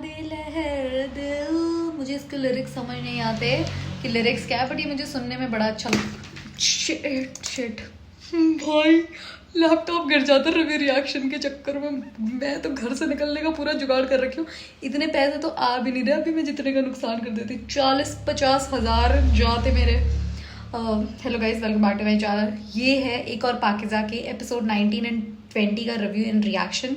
दे लहर दिल। मुझे इसके लिरिक्स समझ नहीं आते कि लिरिक्स क्या है, बट ये मुझे सुनने में बड़ा अच्छा लगता। शिट भाई, लैपटॉप गिर जाता रिव्यू रिएक्शन के चक्कर में। मैं तो घर से निकलने का पूरा जुगाड़ कर रखी हूँ। इतने पैसे तो आ भी नहीं रहे, अभी मैं जितने का नुकसान कर देती। 40-50 हज़ार जाते मेरे। Hello guys, welcome back to my channel. ये है एक और पाकिज़ा के एपिसोड 19 एंड 20 का रिव्यू एंड रिएक्शन।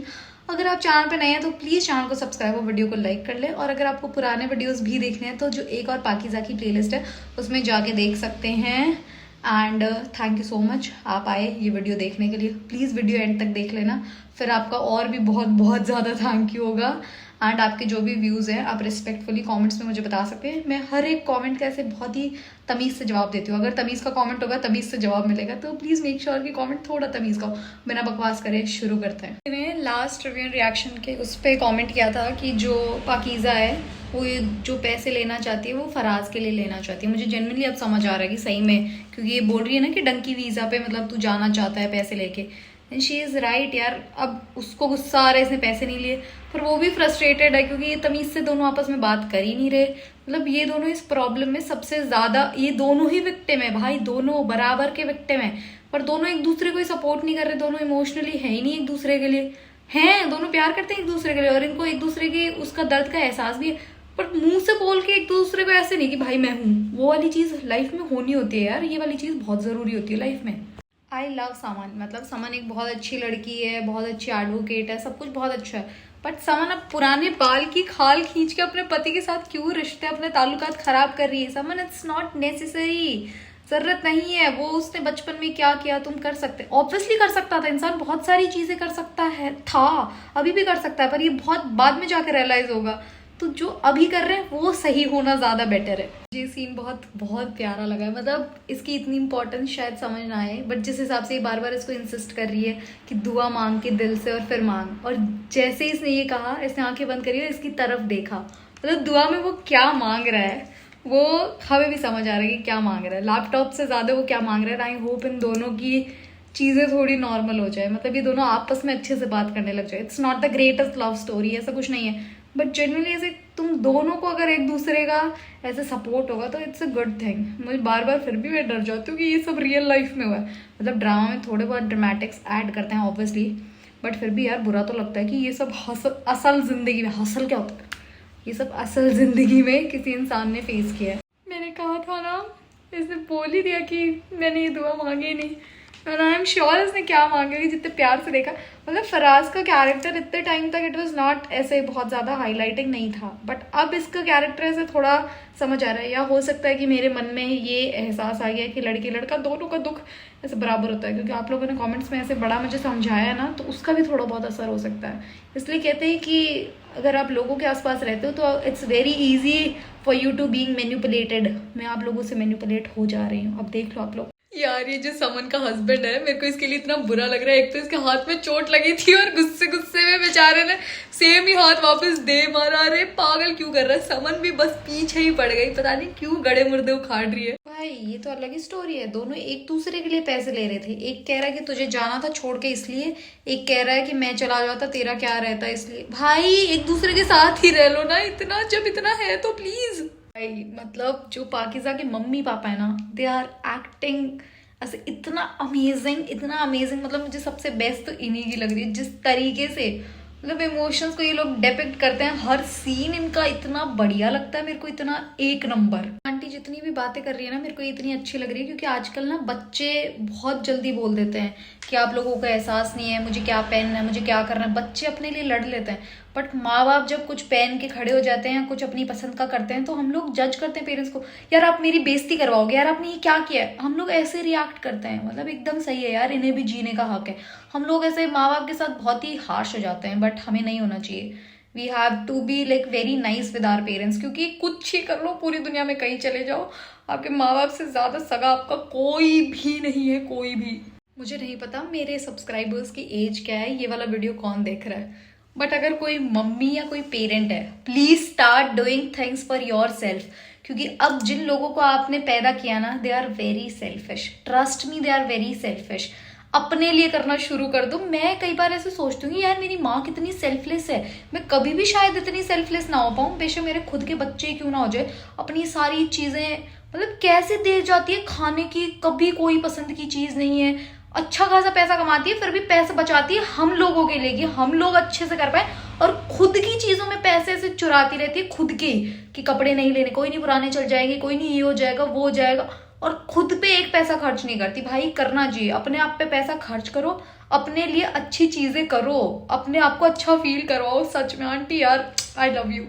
अगर आप चैनल पे नए हैं तो प्लीज़ चैनल को सब्सक्राइब और वीडियो को लाइक कर लें। और अगर आपको पुराने वीडियोस भी देखने हैं तो जो एक और पाकिज़ा की प्लेलिस्ट है उसमें जाके देख सकते हैं। And thank you so much, आप आए ये वीडियो देखने के लिए। प्लीज़ वीडियो एंड तक देख लेना, फिर आपका और भी बहुत बहुत ज़्यादा थैंक यू होगा। एंड आपके जो भी व्यूज़ हैं आप रिस्पेक्टफुली कमेंट्स में मुझे बता सकते हैं। मैं हर एक कमेंट का ऐसे बहुत ही तमीज़ से जवाब देती हूँ। अगर तमीज़ का कमेंट होगा तमीज़ से जवाब मिलेगा, तो प्लीज़ मेक श्योर कि कमेंट थोड़ा तमीज़ का हो। बिना बकवास करे शुरू करते हैं। मैंने लास्ट रिव्यू रिएक्शन के उस पर कॉमेंट किया था कि जो पाकिज़ा है वो जो पैसे लेना चाहती है वो फराज के लिए लेना चाहती है। मुझे जेन्युइनली अब समझ आ रहा है कि सही में, क्योंकि ये बोल रही है ना कि डंकी वीज़ा पे मतलब तू जाना चाहता है पैसे लेके। एंड शी इज़ राइट यार। अब उसको गुस्सा आ रहा है इसने पैसे नहीं लिए, पर वो भी फ्रस्ट्रेटेड है क्योंकि ये तमीज़ से दोनों आपस में बात कर ही नहीं रहे। मतलब ये दोनों इस प्रॉब्लम में सबसे ज़्यादा, ये दोनों ही विक्टिम है भाई, दोनों बराबर के विक्टिम है। पर दोनों एक दूसरे को ही सपोर्ट नहीं कर रहे, दोनों इमोशनली है ही नहीं एक दूसरे के लिए। हैं, दोनों प्यार करते हैं एक दूसरे के लिए और इनको एक दूसरे के उसका दर्द का एहसास भी है, पर मुंह से बोल के एक दूसरे को ऐसे नहीं कि भाई मैं हूँ। वो वाली चीज़ लाइफ में होनी होती है यार, ये वाली चीज़ बहुत ज़रूरी होती है लाइफ में। आई लव समन, मतलब समन एक बहुत अच्छी लड़की है, बहुत अच्छी एडवोकेट है, सब कुछ बहुत अच्छा है। बट समन अब पुराने बाल की खाल खींच के अपने पति के साथ क्यों रिश्ते, अपने ताल्लुकात खराब कर रही है। समन, इट्स नॉट नेसेसरी, जरूरत नहीं है। वो उसने बचपन में क्या किया तुम कर सकते, ऑब्वियसली कर सकता था। इंसान बहुत सारी चीजें कर सकता है, था, अभी भी कर सकता है, पर ये बहुत बाद में जाकर रियलाइज होगा। तो जो अभी कर रहे हैं वो सही होना ज्यादा बेटर है। ये सीन बहुत बहुत प्यारा लगा है। मतलब इसकी इतनी इंपॉर्टेंस शायद समझ ना आए, बट जिस हिसाब से ये बार बार इसको इंसिस्ट कर रही है कि दुआ मांग के दिल से और फिर मांग, और जैसे इसने ये कहा, इसने आंखें बंद करी और इसकी तरफ देखा, मतलब दुआ में वो क्या मांग रहा है वो हमें भी समझ आ रहा है कि क्या मांग रहा है। लैपटॉप से ज्यादा वो क्या मांग रहा है। आई होप इन दोनों की चीजें थोड़ी नॉर्मल हो जाए, मतलब ये दोनों आपस में अच्छे से बात करने लग जाए। It's not the greatest love story, ऐसा कुछ नहीं है, बट जनरली ऐसे तुम दोनों को अगर एक दूसरे का ऐसे सपोर्ट होगा तो इट्स अ गुड थिंग। मुझे बार बार फिर भी मैं डर जाती हूँ कि ये सब रियल लाइफ में हुआ है। मतलब ड्रामा में थोड़े बहुत ड्रामेटिक्स ऐड करते हैं ऑब्वियसली, बट फिर भी यार बुरा तो लगता है कि ये सब असल जिंदगी में, हसल क्या होता है, ये सब असल जिंदगी में किसी इंसान ने फेस किया है। मैंने कहा था ना, इसने बोल ही दिया कि मैंने ये दुआ मांगी नहीं, और आई एम श्योर इसने क्या मांगेगी जितने प्यार से देखा। मतलब फराज का कैरेक्टर इतने टाइम तक इट वाज नॉट ऐसे बहुत ज़्यादा हाईलाइटिंग नहीं था, बट अब इसका कैरेक्टर ऐसे थोड़ा समझ आ रहा है। या हो सकता है कि मेरे मन में ये एहसास आ गया कि लड़की लड़का दोनों का दुख ऐसे बराबर होता है, क्योंकि आप लोगों ने कमेंट्स में ऐसे बड़ा मुझे समझाया ना, तो उसका भी थोड़ा बहुत असर हो सकता है। इसलिए कहते हैं कि अगर आप लोगों के आसपास रहते हो तो it's very easy for you to being manipulated. मैं आप लोगों से मैनिपुलेट हो जा रही हूँ, अब देख लो आप लोग। यार ये जो समन का हस्बैंड है, मेरे को इसके लिए इतना बुरा लग रहा है। एक तो इसके हाथ में चोट लगी थी और गुस्से गुस्से में बेचारे ने सेम ही हाथ वापस दे मारा। अरे पागल क्यों कर रहा है। समन भी बस पीछे ही पड़ गई, पता नहीं क्यों गड़े मुर्दे उखाड़ रही है। भाई ये तो अलग ही स्टोरी है। दोनों एक दूसरे के लिए पैसे ले रहे थे। एक कह रहा है कि तुझे जाना था छोड़ के इसलिए, एक कह रहा है कि मैं चला जाता तेरा क्या रहता इसलिए। भाई एक दूसरे के साथ ही रह लो ना, इतना जब इतना है तो प्लीज। भाई मतलब जो पाकिज़ा के मम्मी पापा है ना, दे आर एक्टिंग ऐसे इतना अमेजिंग। मतलब मुझे सबसे बेस्ट तो इन्हीं की लग रही है, जिस तरीके से मतलब इमोशंस को ये लोग डिपिक्ट करते हैं। हर सीन इनका इतना बढ़िया लगता है मेरे को, इतना एक नंबर। आंटी जितनी भी बातें कर रही है ना, मेरे को इतनी अच्छी लग रही है, क्योंकि आजकल ना बच्चे बहुत जल्दी बोल देते हैं कि आप लोगों को एहसास नहीं है मुझे क्या पहनना है, मुझे क्या करना है। बच्चे अपने लिए लड़ लेते हैं, बट माँ बाप जब कुछ पहन के खड़े हो जाते हैं, कुछ अपनी पसंद का करते हैं, तो हम लोग जज करते हैं पेरेंट्स को, यार आप मेरी बेइज्जती करवाओगे, यार आपने ये क्या किया है। हम लोग ऐसे रिएक्ट करते हैं। मतलब एकदम सही है यार, इन्हें भी जीने का हक है। हम लोग ऐसे माँ बाप के साथ बहुत ही हार्श हो जाते हैं, बट हमें नहीं होना चाहिए। We have to be like very nice with our parents, क्योंकि कुछ ही कर लो पूरी दुनिया में कहीं चले जाओ, आपके माँ बाप से ज्यादा सगा आपका कोई भी नहीं है, कोई भी। मुझे नहीं पता मेरे सब्सक्राइबर्स की एज क्या है, ये वाला वीडियो कौन देख रहा है, बट अगर कोई मम्मी या कोई पेरेंट है, please start doing things for yourself. क्योंकि अब जिन लोगों को आपने पैदा किया ना, they are very selfish. Trust me, they are very selfish. अपने लिए करना शुरू कर दो। मैं कई बार ऐसे सोचती हूँ यार मेरी माँ कितनी सेल्फलेस है, मैं कभी भी शायद इतनी सेल्फलेस ना हो पाऊँ, बेशक मेरे खुद के बच्चे क्यों ना हो जाए, अपनी सारी चीजें मतलब कैसे दे जाती है खाने की, कभी कोई पसंद की चीज नहीं है, अच्छा खासा पैसा कमाती है फिर भी पैसे बचाती है हम लोगों के लिए कि हम लोग अच्छे से कर पाए, और खुद की चीजों में पैसे से चुराती रहती है खुद के ही, कि कपड़े नहीं लेने, कोई नहीं पुराने चल जाएंगे, कोई नहीं ये हो जाएगा वो हो जाएगा, और खुद पे एक पैसा खर्च नहीं करती। भाई करना चाहिए, अपने आप पे पैसा खर्च करो, अपने लिए अच्छी चीजें करो, अपने आप को अच्छा फील करवाओ। सच में आंटी यार आई लव यू।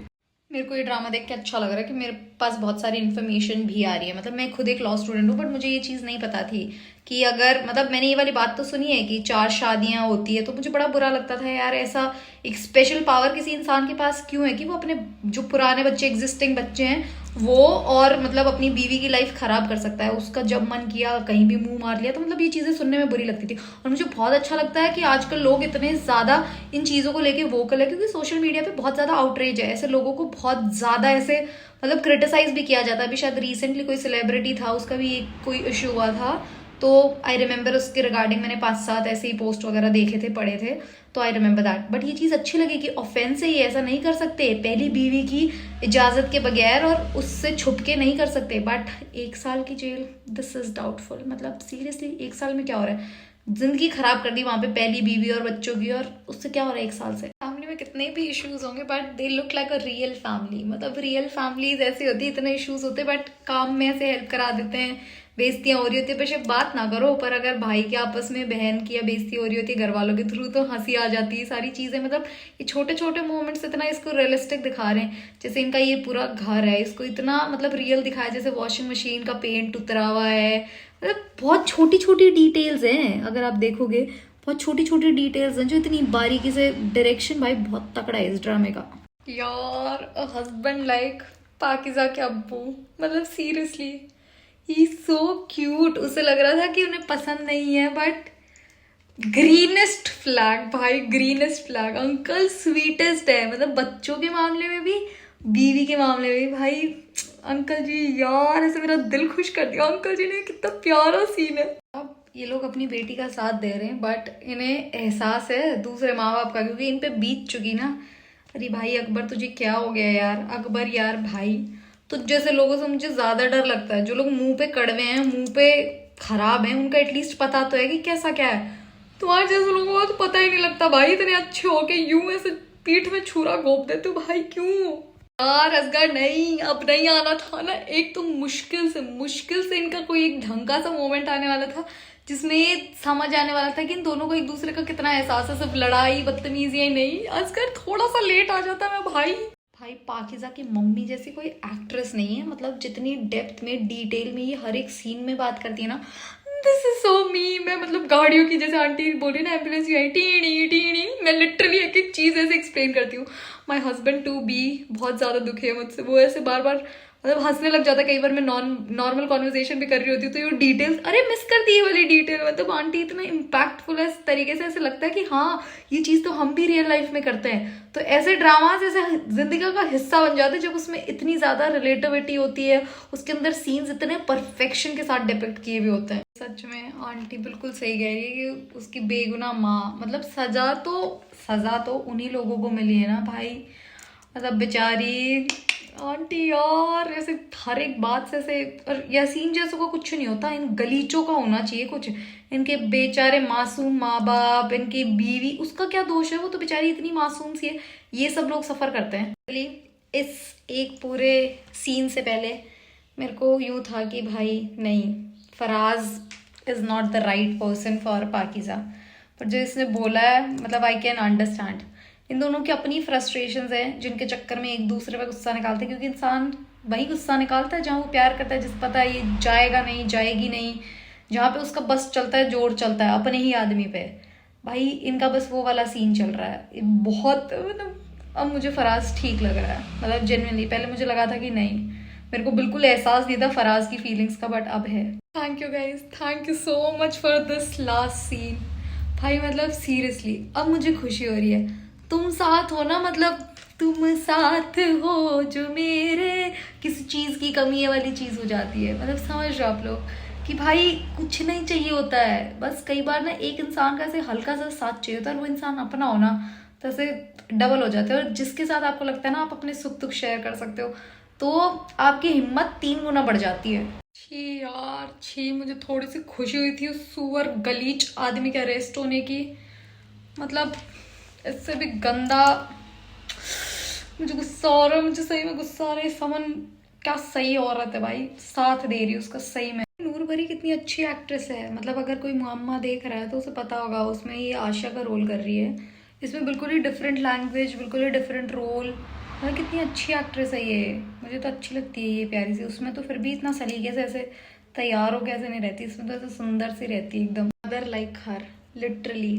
मेरे को ये ड्रामा देख के अच्छा लग रहा है कि मेरे पास बहुत सारी इन्फॉर्मेशन भी आ रही है। मतलब मैं खुद एक लॉ स्टूडेंट हूँ, बट मुझे ये चीज़ नहीं पता थी कि अगर मतलब मैंने ये वाली बात तो सुनी है कि 4 शादियां होती है, तो मुझे बड़ा बुरा लगता था यार, ऐसा एक स्पेशल पावर किसी इंसान के पास क्यों है कि वो अपने जो पुराने बच्चे एग्जिस्टिंग बच्चे हैं वो और मतलब अपनी बीवी की लाइफ खराब कर सकता है, उसका जब मन किया कहीं भी मुंह मार लिया। तो मतलब ये चीजें सुनने में बुरी लगती थी, और मुझे बहुत अच्छा लगता है कि आजकल लोग इतने ज्यादा इन चीजों को लेके वोकल है, क्योंकि सोशल मीडिया पे बहुत ज्यादा आउटरीच है, ऐसे लोगों को बहुत ज्यादा ऐसे मतलब क्रिटिसाइज भी किया जाता है। अभी शायद रिसेंटली कोई सेलिब्रिटी था, उसका भी एक कोई इशू हुआ था, तो आई रिमेम्बर उसके रिगार्डिंग मैंने 5-7 ऐसे ही पोस्ट वगैरह देखे थे, पढ़े थे, तो आई रिमेम्बर दैट। बट ये चीज़ अच्छी लगी कि ऑफेंस है, ये ऐसा नहीं कर सकते पहली बीवी की इजाज़त के बगैर, और उससे छुप के नहीं कर सकते। बट 1 साल की जेल, दिस इज डाउटफुल। मतलब सीरियसली 1 साल में क्या हो रहा है, जिंदगी खराब कर दी वहां पे पहली बीवी और बच्चों की, और उससे क्या हो रहा है 1 साल से। फैमिली में कितने भी इश्यूज होंगे but they look like a real family. मतलब रियल फैमिलीज ऐसी होती है, इतने इश्यूज होते बट काम में ऐसे हेल्प करा देते हैं, बेइज्जतियां हो रही होती है बेशक बात ना करो, पर अगर भाई के आपस में बहन की या बेइज्जती हो रही होती है घर वालों के थ्रू, तो हंसी आ जाती है सारी चीजें। मतलब ये छोटे छोटे मोमेंट्स इतना इसको रियलिस्टिक दिखा रहे हैं, जैसे इनका ये पूरा घर है इसको इतना मतलब रियल दिखाया, जैसे वॉशिंग मशीन का पेंट उतरा हुआ है। मतलब बहुत छोटी छोटी डिटेल्स हैं, अगर आप देखोगे बहुत छोटी छोटी डिटेल्स हैं जो इतनी बारीकी से, डायरेक्शन भाई बहुत तकड़ा है इस ड्रामे का। यार हस्बैंड लाइक पाकिज़ा के अब्बू, मतलब सीरियसली ही सो क्यूट। उसे लग रहा था कि उन्हें पसंद नहीं है, बट ग्रीनेस्ट फ्लैग भाई, ग्रीनेस्ट फ्लैग। अंकल स्वीटेस्ट है, मतलब बच्चों के मामले में भी बीवी के मामले में भी भाई। अंकल जी यार ऐसे मेरा दिल खुश कर दिया, अंकल जी ने, कितना प्यारा सीन है। अब ये लोग अपनी बेटी का साथ दे रहे हैं, बट इन्हें एहसास है दूसरे माँ बाप का, क्योंकि इन पे बीत चुकी ना। अरे भाई अकबर तुझे क्या हो गया यार, अकबर यार भाई तो जैसे लोगों से मुझे ज्यादा डर लगता है, जो लोग मुंह पे कड़वे हैं, मुंह पे खराब हैं, उनका एटलीस्ट पता तो है कि कैसा क्या है। तुम्हारे जैसे लोगों को तो पता ही नहीं लगता भाई, इतने अच्छे हो के यूं ऐसे पीठ में छुरा घोंप देते हो भाई, क्यों यार। असगर नहीं, अब नहीं आना था ना। एक तो मुश्किल से इनका कोई एक ढंग का सा मोमेंट आने वाला था जिसमें समझ आने वाला था कि इन दोनों को एक दूसरे का कितना एहसास है, सिर्फ लड़ाई बदतमीजी ही नहीं। असगर थोड़ा सा लेट आ जाता मैं भाई। पाकिज़ा की मम्मी जैसी कोई एक्ट्रेस नहीं है, मतलब जितनी डेप्थ में डिटेल में ये हर एक सीन में बात करती है ना, दिस इज सो मी। मैं मतलब गाड़ियों की जैसे आंटी बोली ना, एम्बुलेंस की आई टीणी टीणी, मैं लिटरली एक एक चीज ऐसे एक्सप्लेन करती हूँ। माई हस्बैंड टू बी बहुत ज्यादा दुखी है मुझसे, वो ऐसे बार बार मतलब हंसने लग जाता है कई बार। मैं नॉर्मल कॉन्वर्सेशन भी कर रही होती हूँ तो ये डिटेल्स अरे मिस कर दी वाली डिटेल, मतलब आंटी इतना इम्पैक्टफुल है इस तरीके से, ऐसे लगता है कि हाँ ये चीज़ तो हम भी रियल लाइफ में करते हैं। तो ऐसे ड्रामाज ऐसे जिंदगी का हिस्सा बन जाते हैं जब उसमें इतनी ज़्यादा रिलेटिविटी होती है, उसके अंदर सीन्स इतने परफेक्शन के साथ डिपिक्ट किए हुए होते हैं। सच में आंटी बिल्कुल सही कह रही है कि उसकी बेगुनाह माँ, मतलब सजा तो उन्हीं लोगों को मिली है ना भाई। मतलब बेचारी आंटी यार ऐसे हर एक बात से ऐसे, और यासीन जैसों का कुछ नहीं होता, इन गलीचों का होना चाहिए कुछ। इनके बेचारे मासूम माँ बाप, इनकी बीवी, उसका क्या दोष है, वो तो बेचारी इतनी मासूम सी है। ये सब लोग सफर करते हैं। इस एक पूरे सीन से पहले मेरे को यूं था कि भाई नहीं, Faraz is not the right person for Pakeezah, पर जो इसने बोला है मतलब आई कैन अंडरस्टैंड। इन दोनों की अपनी फ्रस्ट्रेशंस हैं जिनके चक्कर में एक दूसरे पर गुस्सा निकालते हैं, क्योंकि इंसान वही गुस्सा निकालता है जहाँ वो प्यार करता है, जिस पता है ये जाएगा नहीं, जाएगी नहीं, जहाँ पे उसका बस चलता है, जोर चलता है अपने ही आदमी पे। भाई इनका बस वो वाला सीन चल रहा है बहुत। मतलब अब मुझे फराज ठीक लग रहा है, मतलब जेन्युइनली। पहले मुझे लगा था कि नहीं, मेरे को बिल्कुल एहसास नहीं था फराज की फीलिंग्स का, बट अब है। Thank you guys, thank you so much for this last scene भाई। मतलब सीरियसली अब मुझे खुशी हो रही है, तुम साथ हो ना, मतलब तुम साथ हो जो मेरे, किसी चीज की कमी है वाली चीज हो जाती है। मतलब समझ रहे हो आप लोग, कि भाई कुछ नहीं चाहिए होता है, बस कई बार ना एक इंसान का ऐसे हल्का सा साथ चाहिए होता है, और वो इंसान अपना होना तो ऐसे डबल हो जाते हैं। और जिसके साथ आपको लगता है ना आप अपने सुख दुख शेयर कर सकते हो, तो आपकी हिम्मत 3 गुना बढ़ जाती है। छी यार छी, मुझे थोड़ी सी खुशी हुई थी उस सुअर गलीच आदमी के अरेस्ट होने की। मतलब इससे भी गंदा मुझे गुस्सा आ रहा है, मुझे सही में गुस्सा आ रहा है। समन क्या सही औरत है भाई, साथ दे रही है उसका सही में। नूर भरी कितनी अच्छी एक्ट्रेस है, मतलब अगर कोई मुअम्मा देख रहा है तो उसे पता होगा, उसमें ये आशा का रोल कर रही है। इसमें बिल्कुल ही डिफरेंट लैंग्वेज, बिल्कुल ही डिफरेंट रोल, मतलब कितनी अच्छी एक्ट्रेस है ये, मुझे तो अच्छी लगती है ये प्यारी सी। उसमें तो फिर भी इतना सलीके से ऐसे तैयार होकर ऐसे नहीं रहती, इसमें तो ऐसे सुंदर सी रहती है एकदम। अदर लाइक हर लिटरली,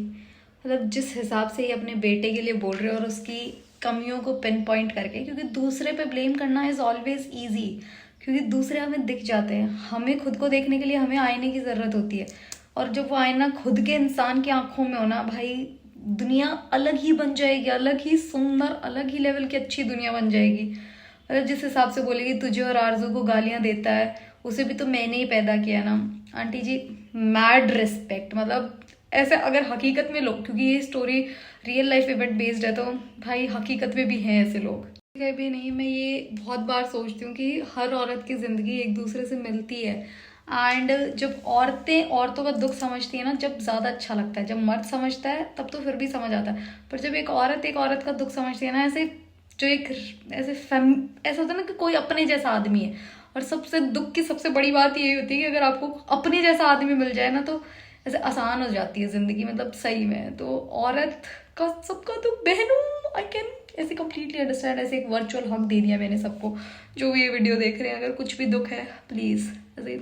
मतलब जिस हिसाब से ये अपने बेटे के लिए बोल रहे हो और उसकी कमियों को पिन पॉइंट करके, क्योंकि दूसरे पे ब्लेम करना इज ऑलवेज ईजी, क्योंकि दूसरे हमें दिख जाते हैं। हमें खुद को देखने के लिए हमें आईने की ज़रूरत होती है, और जब वो आईना खुद के इंसान की आंखों में हो ना भाई, दुनिया अलग ही बन जाएगी, अलग ही सुंदर, अलग ही लेवल की अच्छी दुनिया बन जाएगी। मतलब जिस हिसाब से बोलेगी तुझे और आरजू को गालियां देता है, उसे भी तो मैंने ही पैदा किया ना आंटी जी। मैड रिस्पेक्ट, मतलब ऐसे अगर हकीकत में लोग, क्योंकि ये story real life event based है, तो भाई हकीकत में भी हैं ऐसे लोग। कहीं भी नहीं, मैं ये बहुत बार सोचती हूँ कि हर औरत की ज़िंदगी एक दूसरे से मिलती है, एंड जब औरतें औरतों का दुख समझती है ना, जब ज़्यादा अच्छा लगता है। जब मर्द समझता है तब तो फिर भी समझ आता है, पर जब एक औरत का दुख समझती है ना, ऐसे जो एक ऐसे ऐसा होता है ना कि कोई अपने जैसा आदमी है। और सबसे दुख की सबसे बड़ी बात यही होती है कि अगर आपको अपने जैसा आदमी मिल जाए ना, तो ऐसे आसान हो जाती है ज़िंदगी, मतलब सही में। तो औरत का सबका दुख बहनों, आई कैन ऐसे कम्प्लीटली अंडरस्टैंड। ऐसे एक वर्चुअल हक दे दिया मैंने सबको जो भी ये वीडियो देख रहे हैं। अगर कुछ भी दुख है प्लीज़ ऐसे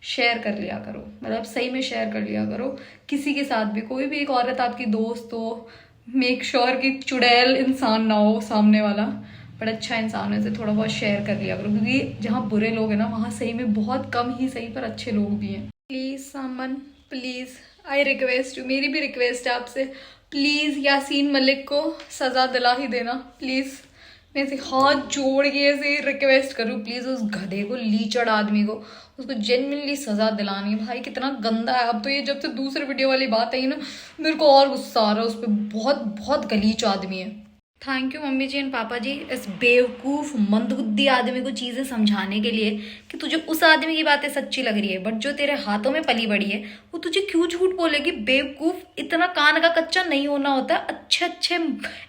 शेयर कर लिया करो, मतलब सही में शेयर कर लिया करो किसी के साथ भी। कोई भी एक औरत आपकी दोस्त हो, मेक श्योर कि चुड़ैल इंसान ना हो सामने वाला, बड़ा अच्छा इंसान है, इसे थोड़ा बहुत शेयर कर लिया करो, क्योंकि जहाँ बुरे लोग हैं ना, वहाँ सही में बहुत कम ही सही पर अच्छे लोग भी हैं। प्लीज़ समन, प्लीज़ आई रिक्वेस्ट यू, मेरी भी रिक्वेस्ट है आपसे, प्लीज़ यासीन मलिक को सज़ा दिला ही देना प्लीज़। मैं ऐसे हाथ जोड़ के ऐसे रिक्वेस्ट करूँ, प्लीज़ उस गधे को, लीचड़ आदमी को, उसको जेन्युइनली सज़ा दिलानी है। भाई कितना गंदा है। अब तो ये जब से दूसरे वीडियो वाली बात आई ना, मेरे को और गुस्सा आ रहा है उस पर। बहुत बहुत गलीच आदमी है। Thank you mummy ji and papa ji, इस बेवकूफ़ मंदबुद्धि आदमी को चीज़ें समझाने के लिए कि तुझे उस आदमी की बातें सच्ची लग रही है, बट जो तेरे हाथों में पली बड़ी है वो तुझे क्यों झूठ बोलेगी। बेवकूफ़, इतना कान का कच्चा नहीं होना होता। अच्छे अच्छे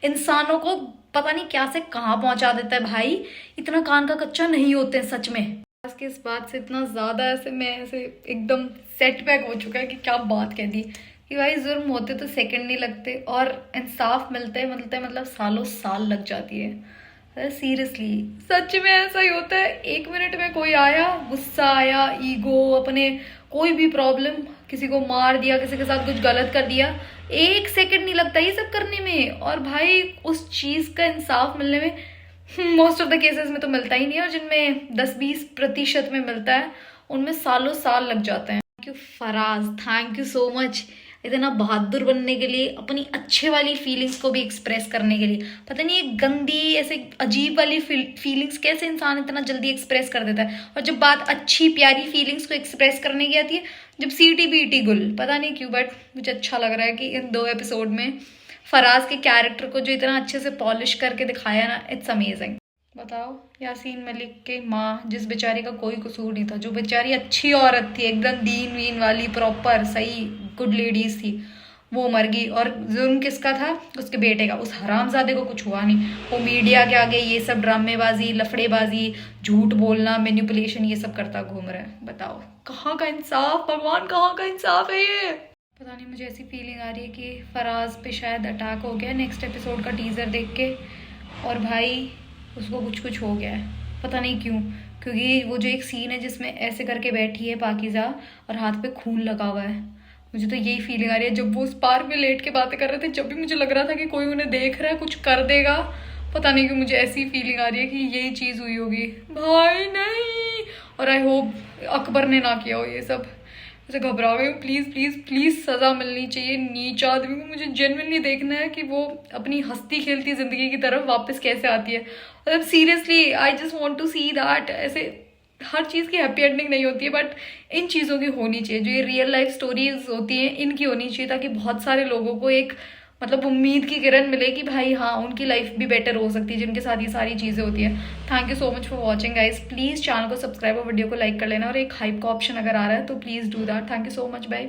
इंसानों को पता नहीं क्या से कहाँ पहुंचा देता है भाई, इतना कान का कच्चा नहीं होते हैं सच में। आज के इस बात से इतना ज़्यादा ऐसे मैं ऐसे एकदम सेटबैक हो चुका है कि क्या बात कह दी, कि भाई जुर्म होते तो सेकंड नहीं लगते, और इंसाफ मिलते मतलब सालों साल लग जाती है। अरे सीरियसली सच में ऐसा ही होता है। 1 मिनट में कोई आया, गुस्सा आया, ईगो, अपने कोई भी प्रॉब्लम, किसी को मार दिया, किसी के साथ कुछ गलत कर दिया, 1 सेकंड नहीं लगता ये सब करने में। और भाई उस चीज़ का इंसाफ मिलने में मोस्ट ऑफ द केसेस में तो मिलता ही नहीं है, और जिनमें 10-20% में मिलता है उनमें सालों साल लग जाते हैं। Thank you Faraz, thank you so much, इतना बहादुर बनने के लिए, अपनी अच्छे वाली फीलिंग्स को भी एक्सप्रेस करने के लिए। पता नहीं ये गंदी ऐसे अजीब वाली फीलिंग्स कैसे इंसान इतना जल्दी एक्सप्रेस कर देता है। और जब बात अच्छी प्यारी फीलिंग्स को एक्सप्रेस करने की आती है, जब सीटी बीटी गुल, पता नहीं क्यों, बट मुझे अच्छा लग रहा है कि इन 2 एपिसोड में फराज के कैरेक्टर को जो इतना अच्छे से पॉलिश करके दिखाया ना, इट्स अमेजिंग। बताओ, यासीन मलिक के माँ, जिस बेचारी का कोई कसूर नहीं था, जो बेचारी अच्छी औरत थी, एकदम दीन वीन वाली, प्रॉपर सही गुड लेडीज थी, वो मर गई। और जुर्म किसका था? उसके बेटे का। उस हरामजादे को कुछ हुआ नहीं, वो मीडिया के आगे ये सब ड्रामेबाजी, लफड़ेबाजी, झूठ बोलना, मैनिपुलेशन, ये सब करता घूम रहा है। बताओ कहाँ का इंसाफ भगवान, कहाँ का इंसाफ है ये? पता नहीं, मुझे ऐसी फीलिंग आ रही है कि फराज पे शायद अटैक हो गया नेक्स्ट एपिसोड का टीजर देख के, और भाई उसको कुछ हो गया है, पता नहीं क्यों। क्योंकि वो जो एक सीन है जिसमें ऐसे करके बैठी है पाकिज़ा और हाथ पे खून लगा हुआ है, मुझे तो यही फीलिंग आ रही है। जब वो उस पार्क में लेट के बातें कर रहे थे, जब भी मुझे लग रहा था कि कोई उन्हें देख रहा है, कुछ कर देगा, पता नहीं क्यों मुझे ऐसी फीलिंग आ रही है कि यही चीज़ हुई होगी। भाई नहीं, और आई होप अकबर ने ना किया हो ये सब। ऐसे घबरा गई हूँ। प्लीज़ प्लीज़ प्लीज़ सज़ा मिलनी चाहिए नीच आदमी को। मुझे जेन्युइनली देखना है कि वो अपनी हंसती खेलती ज़िंदगी की तरफ वापस कैसे आती है। मतलब seriously I just want to see that. ऐसे हर चीज़ की हैप्पी एंडिंग नहीं होती है, बट इन चीज़ों की होनी चाहिए। जो ये रियल लाइफ स्टोरीज होती हैं इनकी होनी चाहिए, ताकि बहुत सारे लोगों को एक मतलब उम्मीद की किरण मिले कि भाई हाँ उनकी लाइफ भी बेटर हो सकती है जिनके साथ ये सारी चीज़ें होती है। Thank you so much for watching guys. Please channel को सब्सक्राइब और वीडियो को लाइक कर लेना, और एक हाइप का ऑप्शन अगर आ रहा है तो please do that. Thank you so much, bye.